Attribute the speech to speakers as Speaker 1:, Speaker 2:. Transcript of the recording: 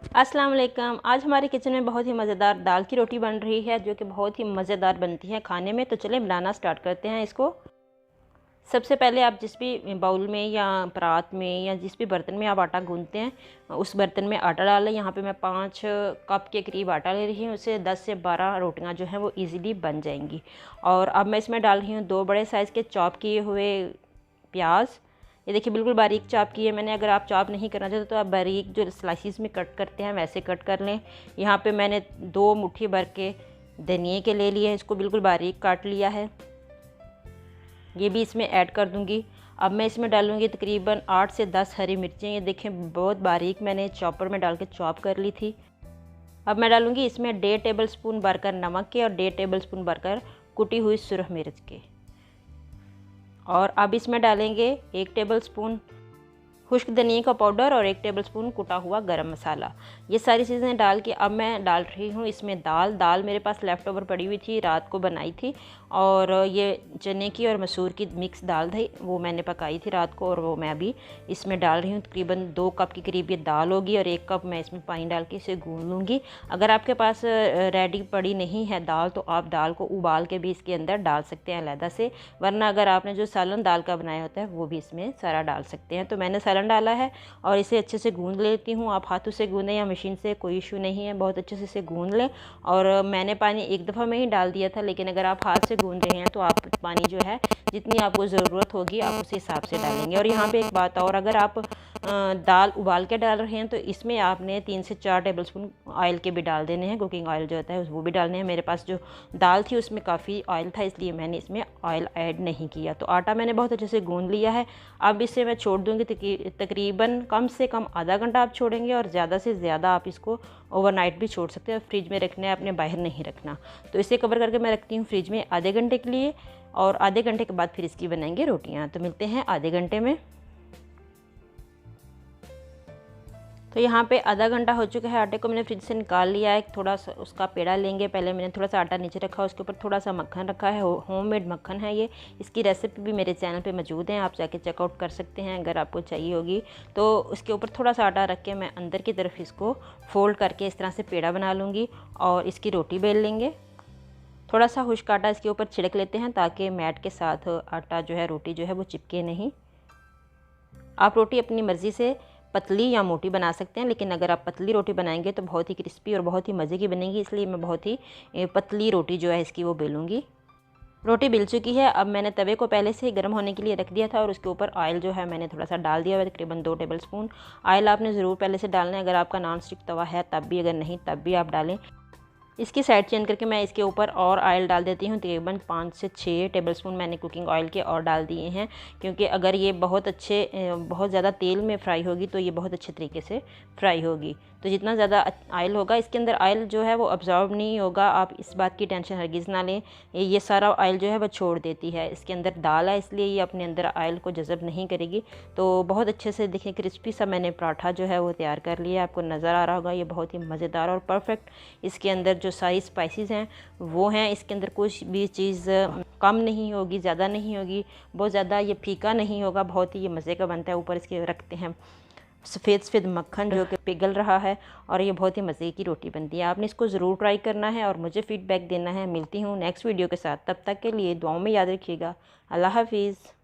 Speaker 1: अस्सलाम वालेकुम। आज हमारे किचन में बहुत ही मज़ेदार दाल की रोटी बन रही है जो कि बहुत ही मज़ेदार बनती है खाने में। तो चलें बनाना स्टार्ट करते हैं इसको। सबसे पहले आप जिस भी बाउल में या परात में या जिस भी बर्तन में आप आटा गूंथते हैं उस बर्तन में आटा डालें। यहाँ पे मैं 5 कप के करीब आटा ले रही हूँ। उससे 10 से 12 रोटियाँ जो हैं वो ईज़िली बन जाएंगी। और अब मैं इसमें डाल रही हूँ 2 बड़े साइज़ के चॉप किए हुए प्याज। ये देखिए बिल्कुल बारीक चॉप किए मैंने। अगर आप चॉप नहीं करना चाहते तो आप बारीक जो स्लाइसिस में कट करते हैं वैसे कट कर लें। यहाँ पे मैंने 2 मुट्ठी भर के धनिए के ले लिए, इसको बिल्कुल बारीक काट लिया है, ये भी इसमें ऐड कर दूंगी। अब मैं इसमें डालूंगी तकरीबन 8 से 10 हरी मिर्चें। ये देखें बहुत बारीक मैंने चॉपर में डाल के चॉप कर ली थी। अब मैं डालूंगी इसमें 1.5 टेबल स्पून भरकर नमक के और 1.5 टेबल स्पून भरकर कुटी हुई सुरख मिर्च के। और अब इसमें डालेंगे 1 टेबल स्पून खुश्क धनिया का पाउडर और 1 टेबल स्पून कुटा हुआ गरम मसाला। ये सारी चीज़ें डाल के अब मैं डाल रही हूँ इसमें दाल मेरे पास लेफ़्ट ओवर पड़ी हुई थी, रात को बनाई थी। और ये चने की और मसूर की मिक्स दाल थी, वो मैंने पकाई थी रात को और वो मैं अभी इसमें डाल रही हूँ। तकरीबन 2 कप के करीब ये दाल होगी और 1 कप मैं इसमें पानी डाल के इसे गूंद लूँगी। अगर आपके पास रेडी पड़ी नहीं है दाल तो आप दाल को उबाल के भी इसके अंदर डाल सकते हैं अलहदा से, वरना अगर आपने जो सालन दाल का बनाया होता है वो भी इसमें सारा डाल सकते हैं। तो मैंने सालन डाला है और इसे अच्छे से गूंद लेती हूँ। आप हाथों से गूंदें या मशीन से, कोई इशू नहीं है, बहुत अच्छे से इसे गूंद लें। और मैंने पानी एक दफ़ा में ही डाल दिया था, लेकिन अगर आप हाथ से गूंद रहे हैं तो आप पानी जो है जितनी आपको ज़रूरत होगी आप उस हिसाब से डालेंगे। और यहाँ पे एक बात और, अगर आप दाल उबाल के डाल रहे हैं तो इसमें आपने 3 से 4 टेबल स्पून ऑयल के भी डाल देने हैं, कुकिंग ऑयल जो होता है वो भी डालने हैं। मेरे पास जो दाल थी उसमें काफ़ी ऑयल था इसलिए मैंने इसमें ऑयल ऐड नहीं किया। तो आटा मैंने बहुत अच्छे से गूंद लिया है। अब इसे मैं छोड़ दूँगी तकरीबन कम से कम आधा घंटा आप छोड़ेंगे और ज़्यादा से ज़्यादा आप इसको ओवरनाइट भी छोड़ सकते हैं। फ्रिज में रखना है आपने, बाहर नहीं रखना। तो इसे कवर करके मैं रखती हूँ फ्रिज में आधे घंटे के लिए और आधे घंटे के बाद फिर इसकी बनाएंगे रोटियाँ। तो मिलते हैं आधे घंटे में। तो यहाँ पे आधा घंटा हो चुका है, आटे को मैंने फ्रिज से निकाल लिया है। थोड़ा सा उसका पेड़ा लेंगे, पहले मैंने थोड़ा सा आटा नीचे रखा, उसके ऊपर थोड़ा सा मक्खन रखा है, होममेड मक्खन है ये। इसकी रेसिपी भी मेरे चैनल पे मौजूद है, आप जाके चेकआउट कर सकते हैं अगर आपको चाहिए होगी। तो उसके ऊपर थोड़ा सा आटा रख के मैं अंदर की तरफ इसको फोल्ड करके इस तरह से पेड़ा बना लूँगी और इसकी रोटी बेल लेंगे। थोड़ा सा खुश्क आटा इसके ऊपर छिड़क लेते हैं ताकि मैट के साथ आटा जो है, रोटी जो है वो चिपके नहीं। आप रोटी अपनी मर्ज़ी से पतली या मोटी बना सकते हैं, लेकिन अगर आप पतली रोटी बनाएंगे तो बहुत ही क्रिस्पी और बहुत ही मज़े की बनेगी, इसलिए मैं बहुत ही पतली रोटी जो है इसकी वो बेलूँगी। रोटी बिल चुकी है। अब मैंने तवे को पहले से ही गर्म होने के लिए रख दिया था और उसके ऊपर ऑयल जो है मैंने थोड़ा सा डाल दिया है, तकरीबन 2 टेबल स्पून। ऑयल आपने ज़रूर पहले से डालना है, अगर आपका नॉन स्टिक तवा है तब भी, अगर नहीं तब भी आप डालें। इसकी साइड चेंज करके मैं इसके ऊपर और ऑयल डाल देती हूँ। तकरीबन 5 से 6 टेबल स्पून मैंने कुकिंग ऑयल के और डाल दिए हैं, क्योंकि अगर ये बहुत ज़्यादा तेल में फ्राई होगी तो ये बहुत अच्छे तरीके से फ्राई होगी। तो जितना ज़्यादा ऑयल होगा इसके अंदर, ऑयल जो है वो अब्जॉर्ब नहीं होगा, आप इस बात की टेंशन हरगिज़ ना लें। ये सारा ऑयल जो है वो छोड़ देती है, इसके अंदर दाल है इसलिए ये अपने अंदर ऑयल को जज़ब नहीं करेगी। तो बहुत अच्छे से देखें क्रिस्पी सा मैंने पराठा जो है वो तैयार कर लिया, आपको नज़र आ रहा होगा। ये बहुत ही मज़ेदार और परफेक्ट, इसके अंदर जो सारी स्पाइसेस हैं वो हैं, इसके अंदर कुछ भी चीज़ कम नहीं होगी, ज़्यादा नहीं होगी, बहुत ज़्यादा ये फीका नहीं होगा, बहुत ही ये मज़े का बनता है। ऊपर इसके रखते हैं सफ़ेद मक्खन जो कि पिघल रहा है और ये बहुत ही मज़े की रोटी बनती है। आपने इसको ज़रूर ट्राई करना है और मुझे फ़ीडबैक देना है। मिलती हूँ नेक्स्ट वीडियो के साथ, तब तक के लिए दुआओं में याद रखिएगा। अल्लाह हाफिज़।